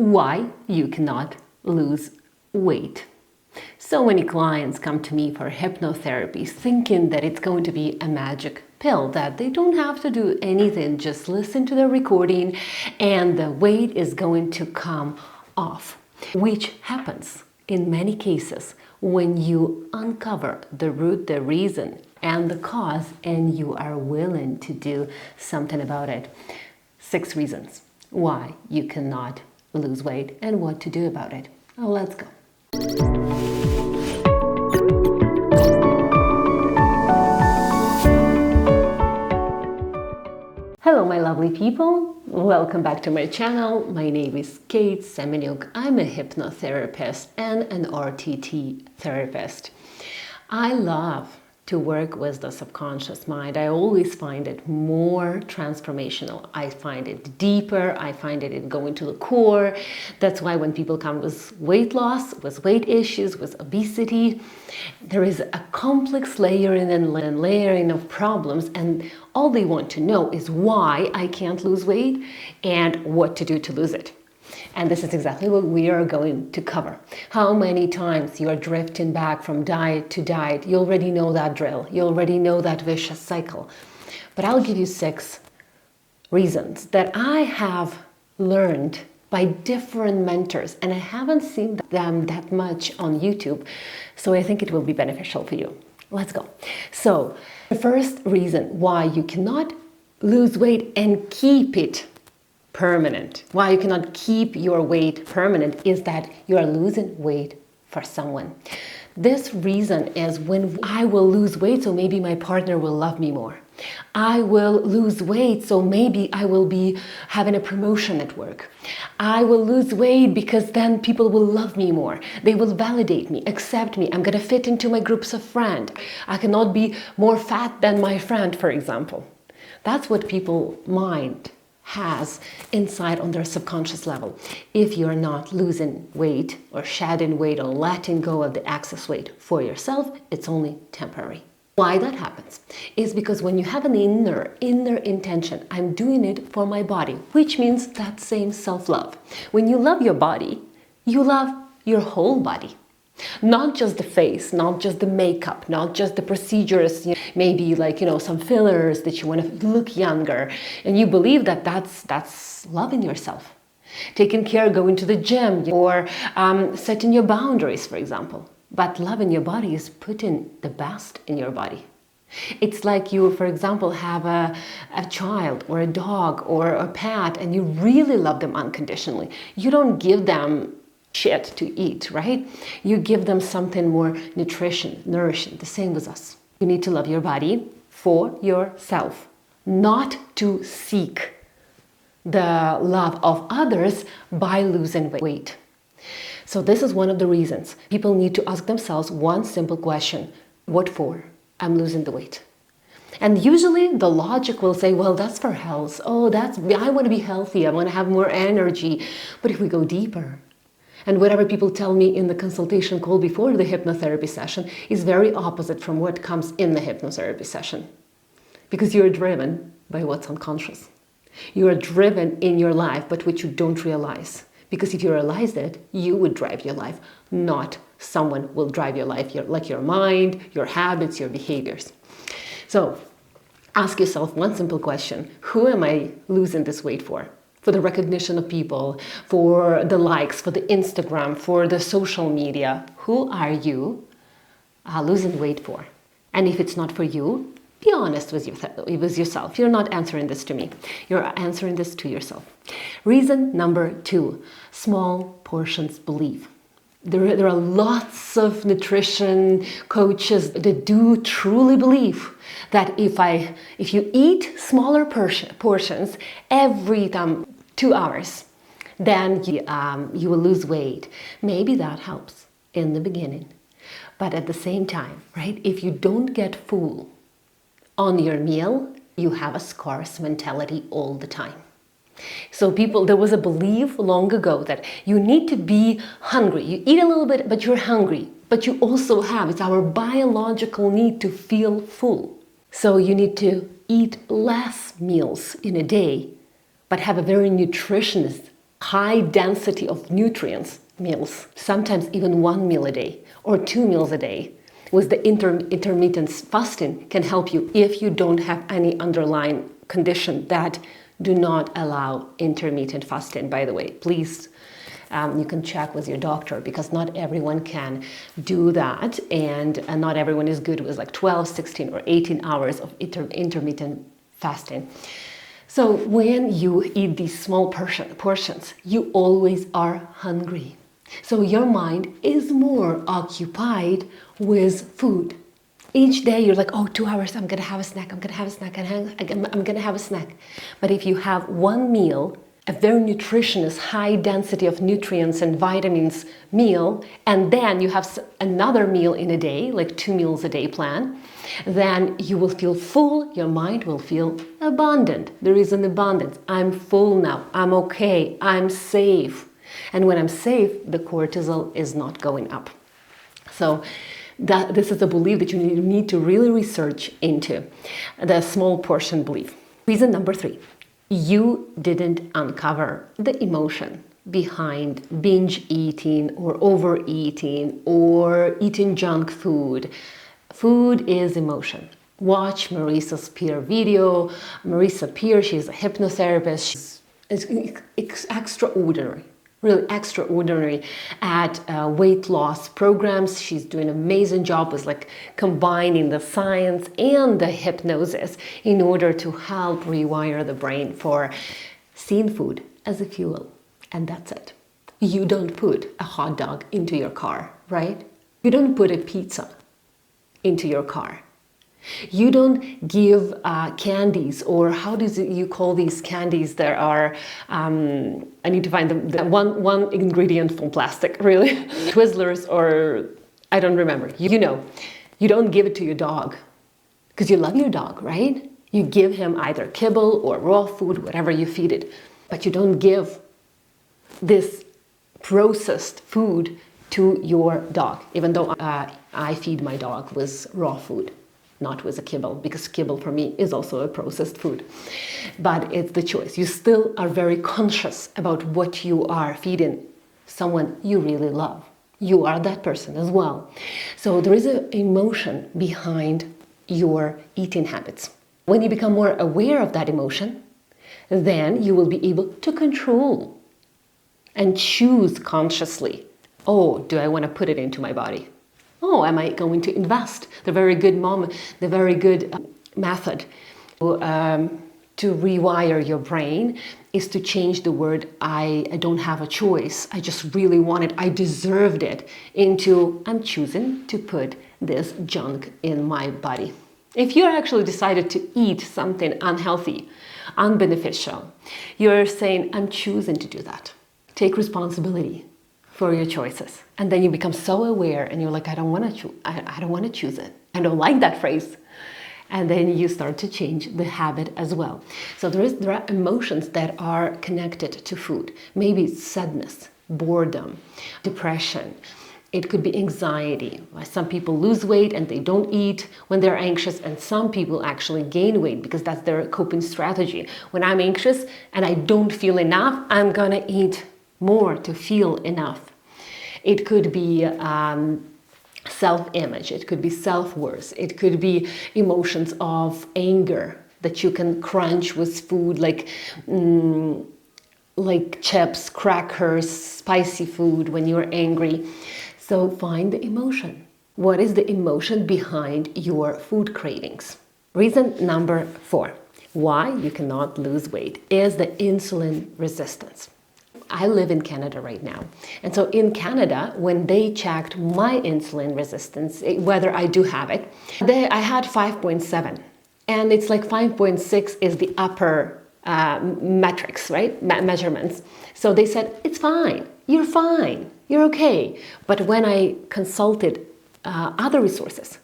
Why you cannot lose weight. So many clients come to me for hypnotherapy thinking that it's going to be a magic pill, that they don't have to do anything, just listen to the recording and the weight is going to come off, which happens in many cases when you uncover the root, the reason and the cause, and you are willing to do something about it. 6 reasons why you cannot lose weight and what to do about it. Let's go. Hello, my lovely people. Welcome back to my channel. My name is Kate Semeniuk. I'm a hypnotherapist and an RTT therapist. I love to work with the subconscious mind. I always find it more transformational. I find it deeper. I find it going to the core. That's why when people come with weight loss, with weight issues, with obesity, there is a complex layering and layering of problems, and all they want to know is why I can't lose weight and what to do to lose it. And this is exactly what we are going to cover. How many times you are drifting back from diet to diet. You already know that drill. You already know that vicious cycle. But I'll give you 6 reasons that I have learned by different mentors, and I haven't seen them that much on YouTube. So I think it will be beneficial for you. Let's go. So the first reason why you cannot lose weight and keep it permanent, why you cannot keep your weight permanent, is that you are losing weight for someone. This reason is when I will lose weight, so maybe my partner will love me more. I will lose weight, so maybe I will be having a promotion at work. I will lose weight because then people will love me more. They will validate me, accept me. I'm going to fit into my groups of friends. I cannot be more fat than my friend, for example. That's what people's mind has inside on their subconscious level. If you're not losing weight or shedding weight or letting go of the excess weight for yourself, it's only temporary. Why that happens is because when you have an inner intention, I'm doing it for my body, which means that same self-love. When you love your body, you love your whole body. Not just the face, not just the makeup, not just the procedures, maybe like, some fillers that you want to look younger. And you believe that that's loving yourself. Taking care, going to the gym, or setting your boundaries, for example. But loving your body is putting the best in your body. It's like you, for example, have a child or a dog or a pet and you really love them unconditionally. You don't give them shit to eat, right? You give them something more nourishing. The same with us. You need to love your body for yourself, not to seek the love of others by losing weight. So this is one of the reasons people need to ask themselves one simple question: what for? I'm losing the weight. And usually the logic will say, well, that's for health. Oh, I want to be healthy. I want to have more energy. But if we go deeper, and whatever people tell me in the consultation call before the hypnotherapy session is very opposite from what comes in the hypnotherapy session. Because you're driven by what's unconscious. You are driven in your life, but which you don't realize. Because if you realized it, you would drive your life, not someone will drive your life, like your mind, your habits, your behaviors. So ask yourself one simple question: who am I losing this weight for? For the recognition of people, for the likes, for the Instagram, for the social media. Who are you losing weight for? And if it's not for you, be honest with yourself. You're not answering this to me. You're answering this to yourself. Reason number 2, small portions belief. There are lots of nutrition coaches that do truly believe that if you eat smaller portions every 2 hours, then you will lose weight. Maybe that helps in the beginning. But at the same time, right, if you don't get full on your meal, you have a scarce mentality all the time. So there was a belief long ago that you need to be hungry. You eat a little bit, but you're hungry. But you also it's our biological need to feel full. So you need to eat less meals in a day, but have a very nutritious high density of nutrients meals, sometimes even 1 meal a day or 2 meals a day. With the intermittent fasting can help you if you don't have any underlying condition that do not allow intermittent fasting. By the way, please, you can check with your doctor, because not everyone can do that, and not everyone is good with like 12, 16 or 18 hours of intermittent fasting. So when you eat these small portions, you always are hungry. So your mind is more occupied with food. Each day you're like, oh, 2 hours, I'm gonna have a snack, I'm gonna have a snack, I'm gonna have a snack. But if you have one meal, a very nutritious, high density of nutrients and vitamins meal, and then you have another meal in a day, like 2 meals a day plan, then you will feel full, your mind will feel abundant. There is an abundance. I'm full now, I'm okay, I'm safe. And when I'm safe, the cortisol is not going up. So this is a belief that you need to really research into, the small portion belief. Reason number 3, you didn't uncover the emotion behind binge eating or overeating or eating junk food. Food is emotion. Watch Marisa Peer video. Marisa Peer, she's a hypnotherapist. She's extraordinary. Really extraordinary at weight loss programs. She's doing an amazing job with like combining the science and the hypnosis in order to help rewire the brain for seeing food as a fuel. And that's it. You don't put a hot dog into your car, right? You don't put a pizza into your car. You don't give candies, or how do you call these candies that are, I need to find the one ingredient from plastic, really. Twizzlers, or I don't remember. You know, you don't give it to your dog because you love your dog, right? You give him either kibble or raw food, whatever you feed it. But you don't give this processed food to your dog, even though I feed my dog with raw food, not with a kibble, because kibble for me is also a processed food. But it's the choice. You still are very conscious about what you are feeding someone you really love. You are that person as well. So there is an emotion behind your eating habits. When you become more aware of that emotion, then you will be able to control and choose consciously. Oh, do I want to put it into my body? Oh, am I going to invest? The very good method to rewire your brain is to change the word I don't have a choice, I just really want it, I deserved it, into I'm choosing to put this junk in my body. If you actually decided to eat something unhealthy, unbeneficial, you're saying I'm choosing to do that. Take responsibility for your choices. And then you become so aware and you're like, I don't want to choose it. I don't like that phrase. And then you start to change the habit as well. So there are emotions that are connected to food. Maybe it's sadness, boredom, depression. It could be anxiety. Some people lose weight and they don't eat when they're anxious, and some people actually gain weight because that's their coping strategy. When I'm anxious and I don't feel enough, I'm gonna eat more to feel enough. It could be self-image, it could be self-worth, it could be emotions of anger that you can crunch with food, like chips, crackers, spicy food when you're angry. So find the emotion. What is the emotion behind your food cravings? Reason number 4, why you cannot lose weight, is the insulin resistance. I live in Canada right now. And so in Canada, when they checked my insulin resistance, whether I do have it, I had 5.7. And it's like 5.6 is the upper metrics, right? Measurements. So they said, it's fine. You're okay. But when I consulted other resources,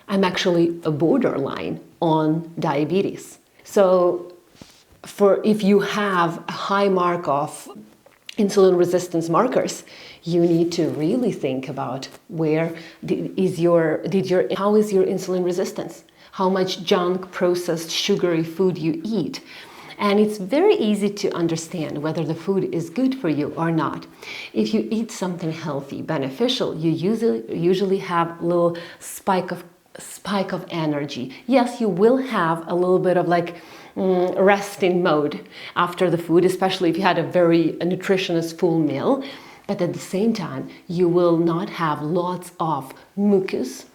I'm actually a borderline on diabetes. So if you have a high mark of insulin resistance markers, you need to really think about how is your insulin resistance? How much junk, processed, sugary food you eat? And it's very easy to understand whether the food is good for you or not. If you eat something healthy, beneficial, you usually have a little spike of energy. Yes, you will have a little bit of like resting mode after the food, especially if you had a very nutritious full meal. But at the same time, you will not have lots of mucus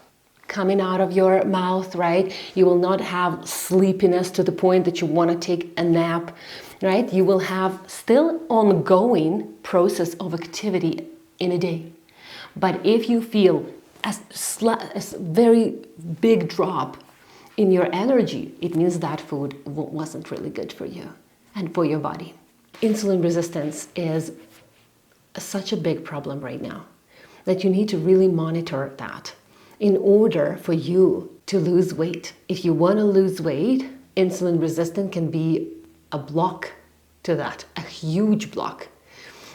coming out of your mouth, right? You will not have sleepiness to the point that you want to take a nap, right? You will have still ongoing process of activity in a day. But if you feel a very big drop in your energy, it means that food wasn't really good for you and for your body. Insulin resistance is such a big problem right now that you need to really monitor that in order for you to lose weight. If you want to lose weight, insulin resistance can be a block to that, a huge block.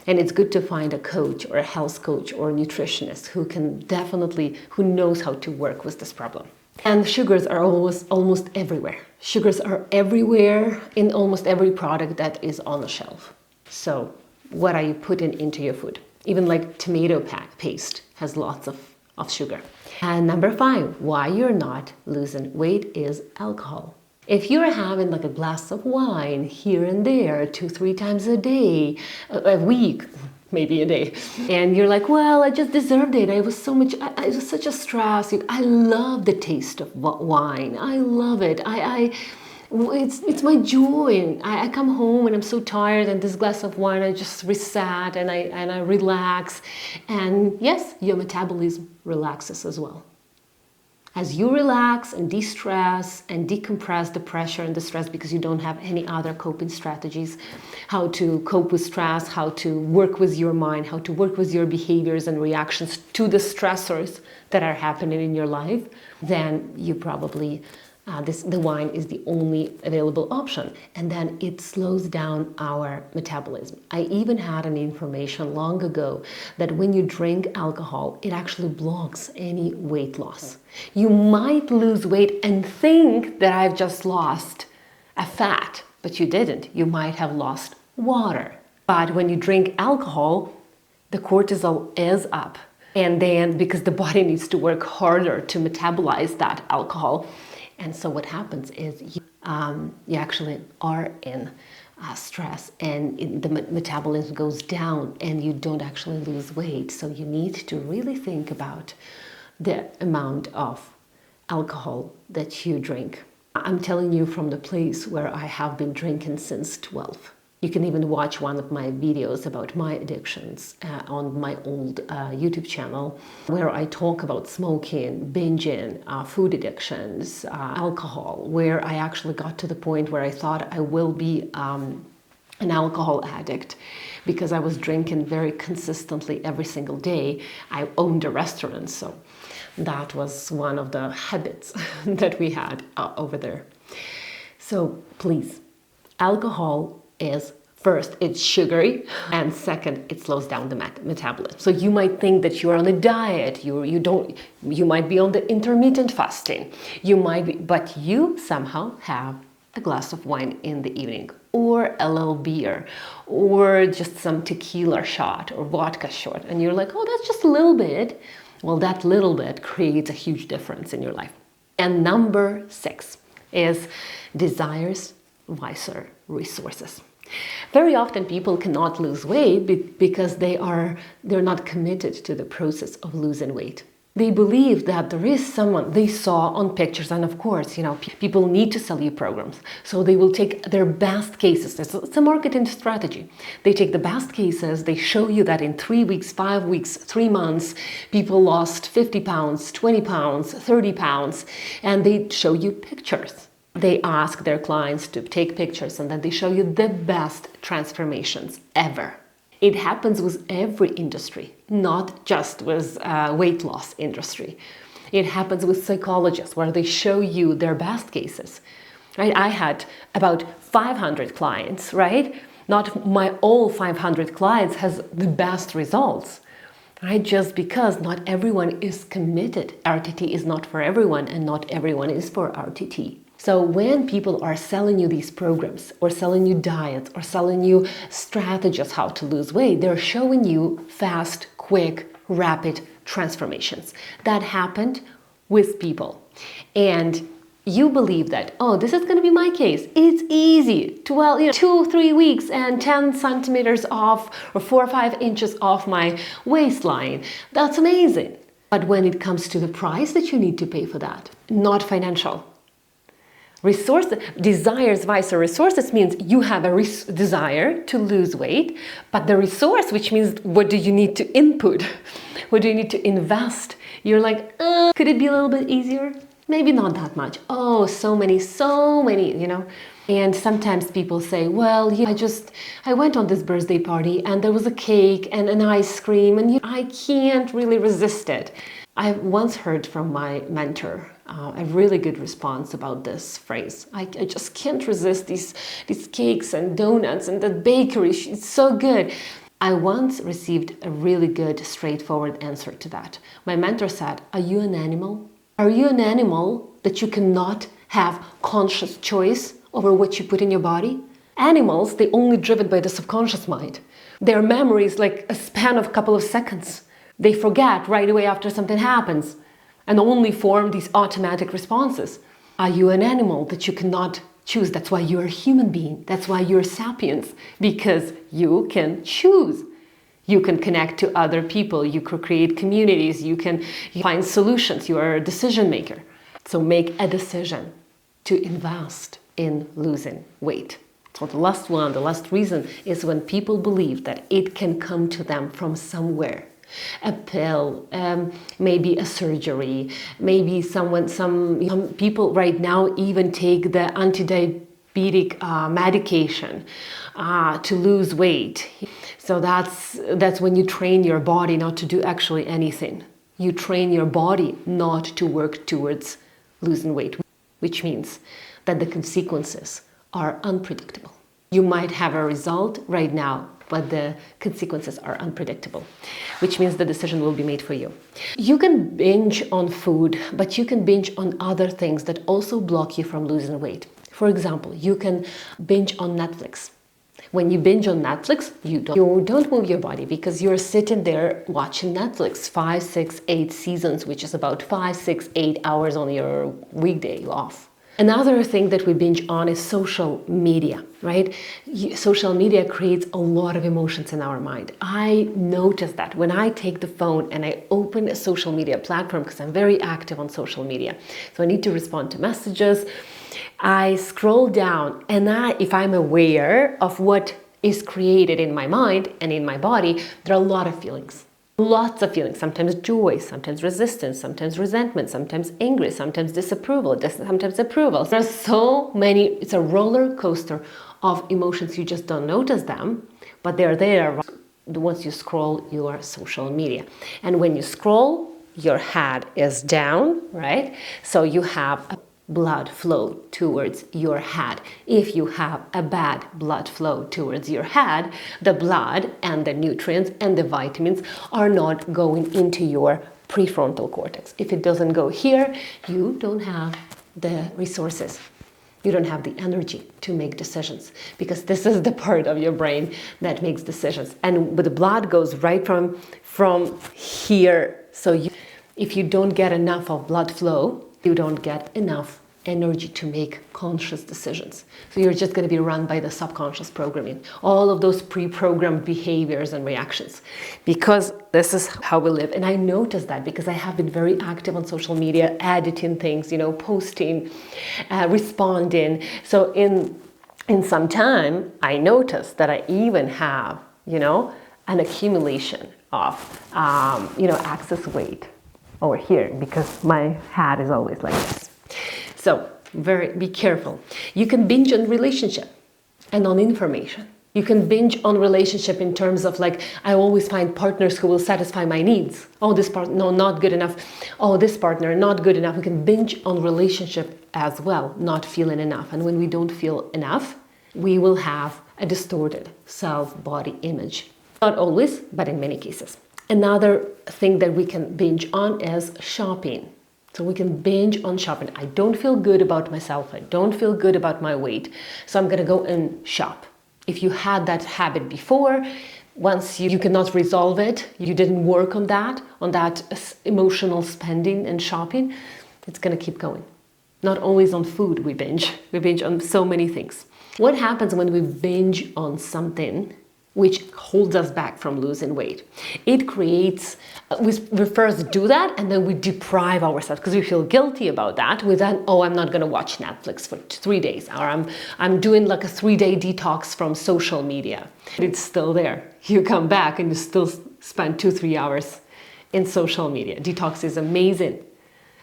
And it's good to find a coach or a health coach or a nutritionist who knows how to work with this problem. And sugars are almost everywhere. Sugars are everywhere in almost every product that is on the shelf. So what are you putting into your food? Even like tomato paste has lots of sugar. And number 5, why you're not losing weight is alcohol. If you're having like a glass of wine here and there 2-3 times a day, a week, maybe a day, and you're like, well, I just deserved it. It was such a stress. I love the taste of wine. I love it. It's my joy. I come home and I'm so tired, and this glass of wine, I just reset and I relax. And yes, your metabolism relaxes as well. As you relax and de-stress and decompress the pressure and the stress because you don't have any other coping strategies, how to cope with stress, how to work with your mind, how to work with your behaviors and reactions to the stressors that are happening in your life, then you probably the wine is the only available option, and then it slows down our metabolism. I even had an information long ago that when you drink alcohol, it actually blocks any weight loss. You might lose weight and think that I've just lost a fat, but you didn't. You might have lost water. But when you drink alcohol, the cortisol is up, and then because the body needs to work harder to metabolize that alcohol. And so what happens is you actually are in stress, and the metabolism goes down and you don't actually lose weight. So you need to really think about the amount of alcohol that you drink. I'm telling you from the place where I have been drinking since 12. You can even watch one of my videos about my addictions on my old YouTube channel, where I talk about smoking, binging, food addictions, alcohol, where I actually got to the point where I thought I will be an alcohol addict because I was drinking very consistently every single day. I owned a restaurant, so that was one of the habits that we had over there. So please, alcohol is, first, it's sugary, and second, it slows down the metabolism. So you might think that you're on a diet, you might be on the intermittent fasting, but you somehow have a glass of wine in the evening, or a little beer, or just some tequila shot or vodka shot, and you're like, oh, that's just a little bit. Well, that little bit creates a huge difference in your life. And number 6 is desires wiser resources. Very often people cannot lose weight because they're not committed to the process of losing weight. They believe that there is someone they saw on pictures, and of course, people need to sell you programs. So they will take their best cases. It's a marketing strategy. They take the best cases, they show you that in 3 weeks, 5 weeks, 3 months, people lost 50 pounds, 20 pounds, 30 pounds, and they show you pictures. They ask their clients to take pictures, and then they show you the best transformations ever. It happens with every industry, not just with weight loss industry. It happens with psychologists, where they show you their best cases. Right? I had about 500 clients, right? Not all 500 clients has the best results. Right? Just because not everyone is committed. RTT is not for everyone, and not everyone is for RTT. So when people are selling you these programs or selling you diets or selling you strategies how to lose weight, they're showing you fast, quick, rapid transformations that happened with people. And you believe that, oh, this is going to be my case. It's easy. 2-3 weeks and 10 centimeters off or 4 or 5 inches off my waistline. That's amazing. But when it comes to the price that you need to pay for that, not financial. Desires vice resources means you have a desire to lose weight, but the resource, which means what do you need to input? What do you need to invest? You're like, could it be a little bit easier? Maybe not that much. Oh, so many, And sometimes people say, well, I went on this birthday party and there was a cake and an ice cream and I can't really resist it. I once heard from my mentor a really good response about this phrase. I just can't resist these cakes and donuts and the bakery. It's so good. I once received a really good, straightforward answer to that. My mentor said, are you an animal? Are you an animal that you cannot have conscious choice over what you put in your body? Animals, they're only driven by the subconscious mind. Their memory is like a span of a couple of seconds. They forget right away after something happens and only form these automatic responses. Are you an animal that you cannot choose? That's why you're a human being. That's why you're sapiens, because you can choose. You can connect to other people, you can create communities, you can find solutions, you are a decision maker. So make a decision to invest in losing weight. So the last reason is when people believe that it can come to them from somewhere. A pill, maybe a surgery, maybe some people right now even take the anti-diabetic medication to lose weight. So that's when you train your body not to do actually anything. You train your body not to work towards losing weight, which means that the consequences are unpredictable. You might have a result right now, but the consequences are unpredictable, which means the decision will be made for you. You can binge on food, but you can binge on other things that also block you from losing weight. For example, you can binge on Netflix. When you binge on Netflix, you don't move your body because you're sitting there watching Netflix 5, 6, 8 seasons, which is about 5, 6, 8 hours on your weekday off. Another thing that we binge on is social media, right? Social media creates a lot of emotions in our mind. I notice that when I take the phone and I open a social media platform, because I'm very active on social media, so I need to respond to messages, I scroll down and if I'm aware of what is created in my mind and in my body, there are a lot of feelings. Lots of feelings, sometimes joy, sometimes resistance, sometimes resentment, sometimes anger, sometimes disapproval, sometimes approval. There's so many, it's a roller coaster of emotions. You just don't notice them, but they're there once you scroll your social media. And when you scroll, your head is down, right? So you have a blood flow towards your head. If you have a bad blood flow towards your head, the blood and the nutrients and the vitamins are not going into your prefrontal cortex. If it doesn't go here, you don't have the resources. You don't have the energy to make decisions, because this is the part of your brain that makes decisions. And the blood goes right from here. So if you don't get enough of blood flow, you don't get enough energy to make conscious decisions. So you're just going to be run by the subconscious programming, all of those pre-programmed behaviors and reactions, because this is how we live. And I noticed that because I have been very active on social media, editing things, posting, responding. So in some time, I noticed that I even have, an accumulation of, excess weight over here, because my head is always like this. So be careful. You can binge on relationship and on information. You can binge on relationship in terms of I always find partners who will satisfy my needs. Oh, this partner, no, not good enough. Oh, this partner, not good enough. We can binge on relationship as well, not feeling enough. And when we don't feel enough, we will have a distorted self-body image. Not always, but in many cases. Another thing that we can binge on is shopping. So we can binge on shopping. I don't feel good about myself. I don't feel good about my weight. So I'm going to go and shop. If you had that habit before, once you cannot resolve it, you didn't work on that emotional spending and shopping, it's going to keep going. Not always on food we binge. We binge on so many things. What happens when we binge on something which holds us back from losing weight? It creates, we first do that and then we deprive ourselves because we feel guilty about that. We then, oh, I'm not going to watch Netflix for 3 days, or I'm doing like a 3-day detox from social media. It's still there. You come back and you still spend 2-3 hours in social media. Detox is amazing,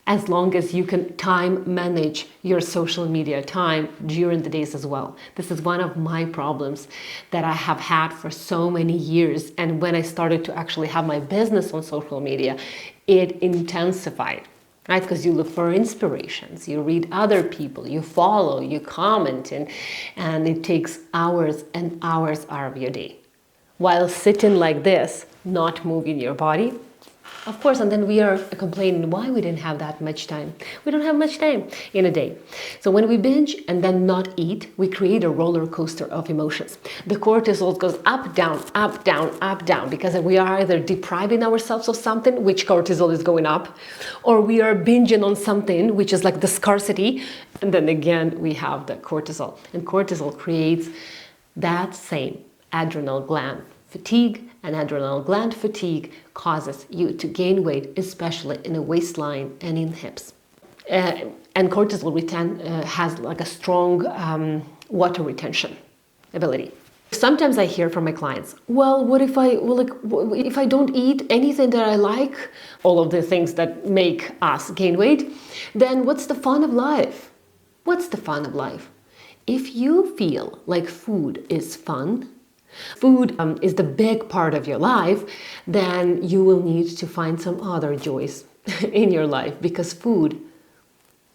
as long as you can time manage your social media time during the days as well. This is one of my problems that I have had for so many years. And when I started to actually have my business on social media, it intensified, right? Because you look for inspirations, you read other people, you follow, you comment, and it takes hours and hours out of your day. While sitting like this, not moving your body, of course, and then we are complaining why we didn't have that much time. We don't have much time in a day. So when we binge and then not eat, we create a roller coaster of emotions. The cortisol goes up, down, up, down, up, down, because we are either depriving ourselves of something, which cortisol is going up, or we are binging on something, which is like the scarcity, and then again we have the cortisol. And cortisol creates that same adrenal gland fatigue, and adrenal gland fatigue causes you to gain weight, especially in the waistline and in hips. And cortisol has like a strong water retention ability. Sometimes I hear from my clients, well, what if if I don't eat anything that I like, all of the things that make us gain weight, then what's the fun of life? What's the fun of life? If you feel like food is fun, food is the big part of your life, then you will need to find some other joys in your life, because food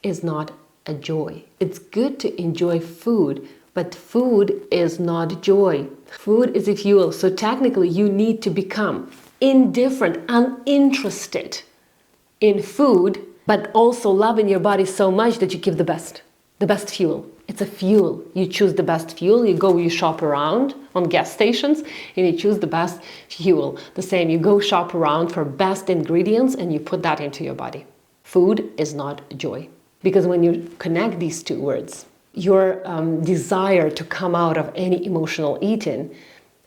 is not a joy. It's good to enjoy food, but food is not joy. Food is a fuel. So technically you need to become indifferent, uninterested in food, but also loving your body so much that you give the best fuel. It's a fuel. You choose the best fuel. You shop around on gas stations and you choose the best fuel. The same, you go shop around for best ingredients and you put that into your body. Food is not joy. Because when you connect these two words, your desire to come out of any emotional eating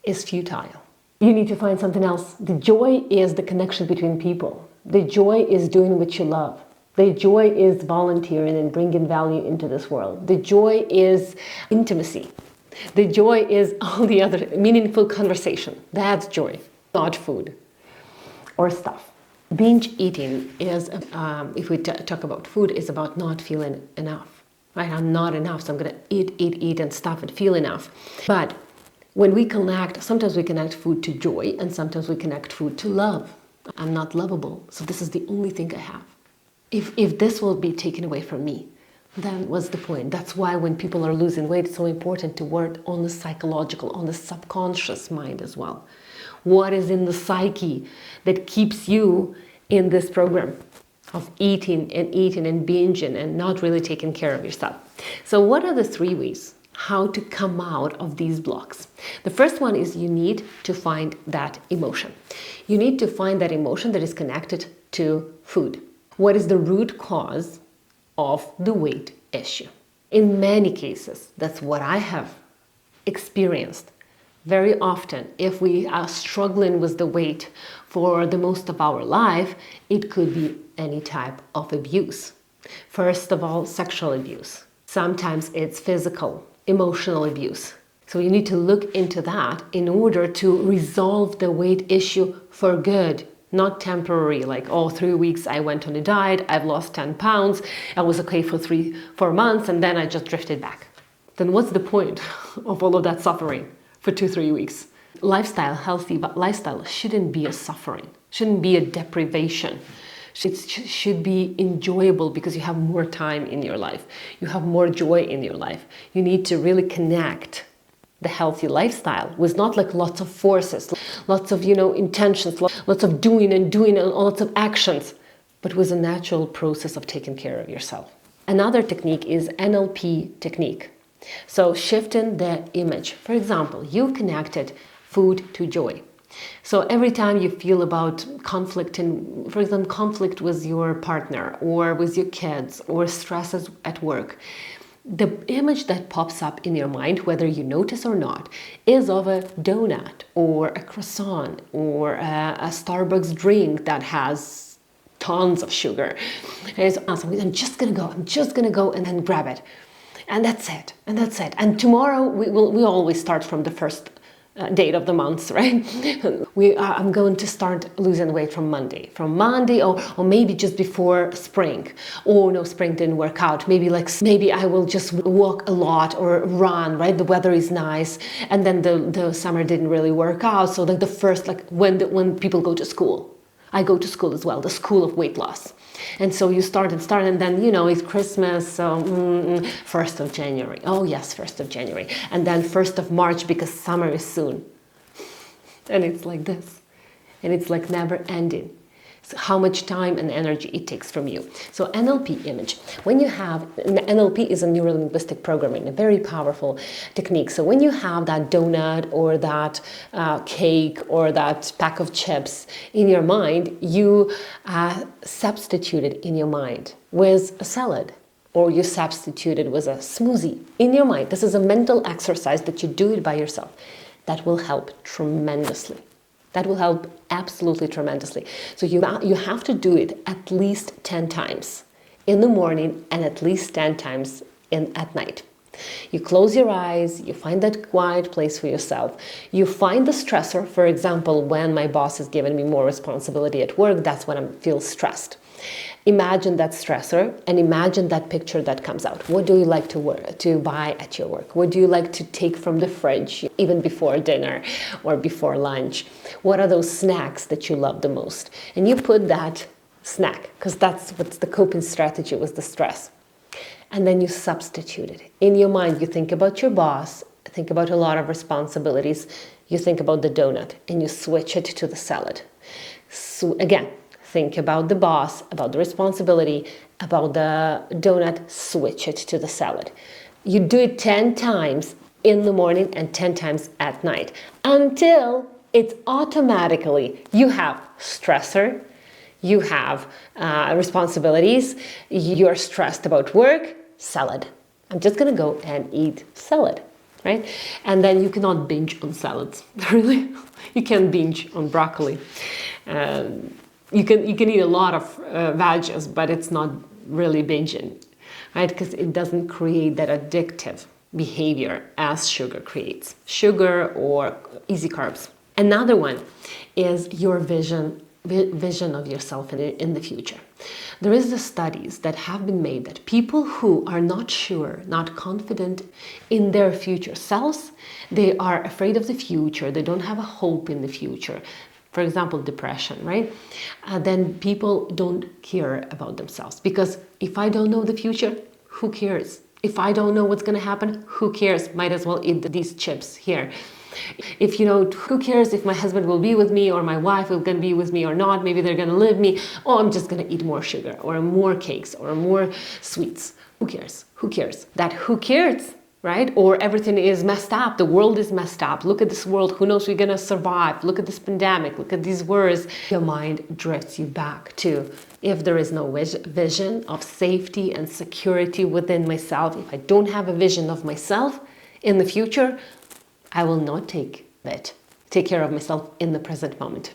is futile. You need to find something else. The joy is the connection between people. The joy is doing what you love. The joy is volunteering and bringing value into this world. The joy is intimacy. The joy is all the other meaningful conversation. That's joy, not food or stuff. Binge eating is, if we talk about food, is about not feeling enough. Right? I'm not enough, so I'm going to eat and stuff and feel enough. But when we connect, sometimes we connect food to joy and sometimes we connect food to love. I'm not lovable, so this is the only thing I have. If this will be taken away from me, then what's the point? That's why when people are losing weight, it's so important to work on the psychological, on the subconscious mind as well. What is in the psyche that keeps you in this program of eating and binging and not really taking care of yourself? So what are the 3 ways how to come out of these blocks? The first one is you need to find that emotion. You need to find that emotion that is connected to food. What is the root cause of the weight issue? In many cases, that's what I have experienced. Very often, if we are struggling with the weight for the most of our life, it could be any type of abuse. First of all, sexual abuse. Sometimes it's physical, emotional abuse. So you need to look into that in order to resolve the weight issue for good. Not temporary, like, 3 weeks I went on a diet, I've lost 10 pounds, I was okay for 4 months, and then I just drifted back. Then what's the point of all of that suffering for 2-3 weeks? Healthy lifestyle shouldn't be a suffering, shouldn't be a deprivation. It should be enjoyable because you have more time in your life. You have more joy in your life. You need to really connect the healthy lifestyle with not like lots of forces, lots of intentions, lots of doing and lots of actions, but with a natural process of taking care of yourself. Another technique is NLP technique. So shifting the image. For example, you connected food to joy. So every time you feel about conflict, for example, conflict with your partner or with your kids or stresses at work, the image that pops up in your mind, whether you notice or not, is of a donut or a croissant or a Starbucks drink that has tons of sugar. And it's awesome. I'm just gonna go and then grab it. And that's it. And tomorrow we always start from the first date of the month, right? I'm going to start losing weight from Monday, or maybe just before spring. Oh no, spring didn't work out. Maybe I will just walk a lot or run, right? The weather is nice, and then the summer didn't really work out. So like the first, when people go to school, I go to school as well, the school of weight loss. And so you start, and then, it's Christmas, so 1st of January. Oh yes, 1st of January. And then 1st of March, because summer is soon. And it's like this. And it's like never ending. So how much time and energy it takes from you. So NLP image. NLP is a neuro-linguistic programming, a very powerful technique. So when you have that donut or that cake or that pack of chips in your mind, you substitute it in your mind with a salad, or you substitute it with a smoothie in your mind. This is a mental exercise that you do it by yourself. That will help tremendously. That will help absolutely tremendously. So you have to do it at least 10 times in the morning and at least 10 times at night. You close your eyes, you find that quiet place for yourself. You find the stressor. For example, when my boss has given me more responsibility at work, that's when I feel stressed. Imagine that stressor and imagine that picture that comes out. What do you like to buy at your work? What do you like to take from the fridge even before dinner or before lunch? What are those snacks that you love the most? And you put that snack, because that's what's the coping strategy with the stress. And then you substitute it. In your mind, you think about your boss, think about a lot of responsibilities, you think about the donut, and you switch it to the salad. So again, think about the boss, about the responsibility, about the donut, switch it to the salad. You do it 10 times in the morning and 10 times at night until it's automatically, you have stressor, you have responsibilities, you're stressed about work, salad. I'm just gonna go and eat salad, right? And then you cannot binge on salads, really. You can binge on broccoli. You can eat a lot of veggies, but it's not really binging, right? Because it doesn't create that addictive behavior as sugar creates. Sugar or easy carbs. Another one is your vision of yourself in the future. There is the studies that have been made that people who are not sure, not confident in their future selves, they are afraid of the future, they don't have a hope in the future. For example, depression, right? Then people don't care about themselves, because if I don't know the future, who cares? If I don't know what's going to happen, who cares? Might as well eat these chips here. If who cares if my husband will be with me or my wife will going to be with me or not? Maybe they're going to leave me. Oh, I'm just going to eat more sugar or more cakes or more sweets. Who cares? Who cares? That who cares? Right? Or everything is messed up. The world is messed up. Look at this world. Who knows we're going to survive? Look at this pandemic. Look at these wars. Your mind drifts you back to, if there is no vision of safety and security within myself, if I don't have a vision of myself in the future, I will not take care of myself in the present moment.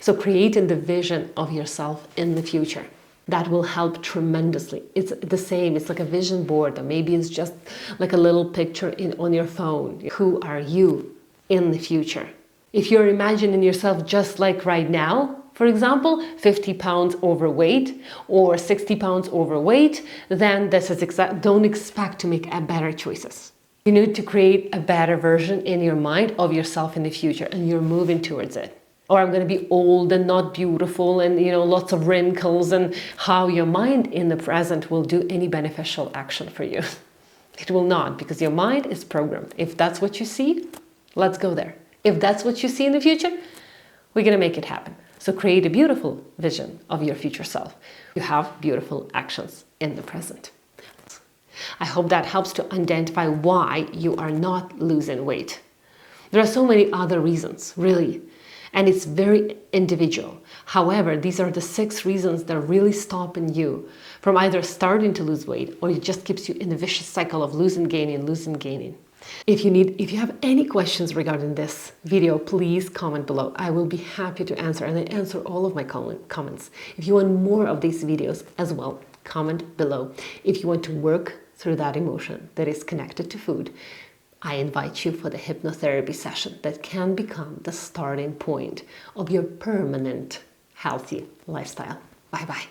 So creating the vision of yourself in the future. That will help tremendously. It's the same. It's like a vision board, or maybe it's just like a little picture on your phone. Who are you in the future? If you're imagining yourself just like right now, for example, 50 pounds overweight or 60 pounds overweight, then don't expect to make better choices. You need to create a better version in your mind of yourself in the future, and you're moving towards it. Or I'm going to be old and not beautiful and, lots of wrinkles, and how your mind in the present will do any beneficial action for you. It will not, because your mind is programmed. If that's what you see, let's go there. If that's what you see in the future, we're going to make it happen. So create a beautiful vision of your future self. You have beautiful actions in the present. I hope that helps to identify why you are not losing weight. There are so many other reasons, really, and it's very individual. However, these are the 6 reasons that are really stopping you from either starting to lose weight, or it just keeps you in a vicious cycle of losing, gaining. If you have any questions regarding this video, please comment below. I will be happy to answer, and I answer all of my comments. If you want more of these videos as well, comment below. If you want to work through that emotion that is connected to food, I invite you for the hypnotherapy session that can become the starting point of your permanent healthy lifestyle. Bye-bye.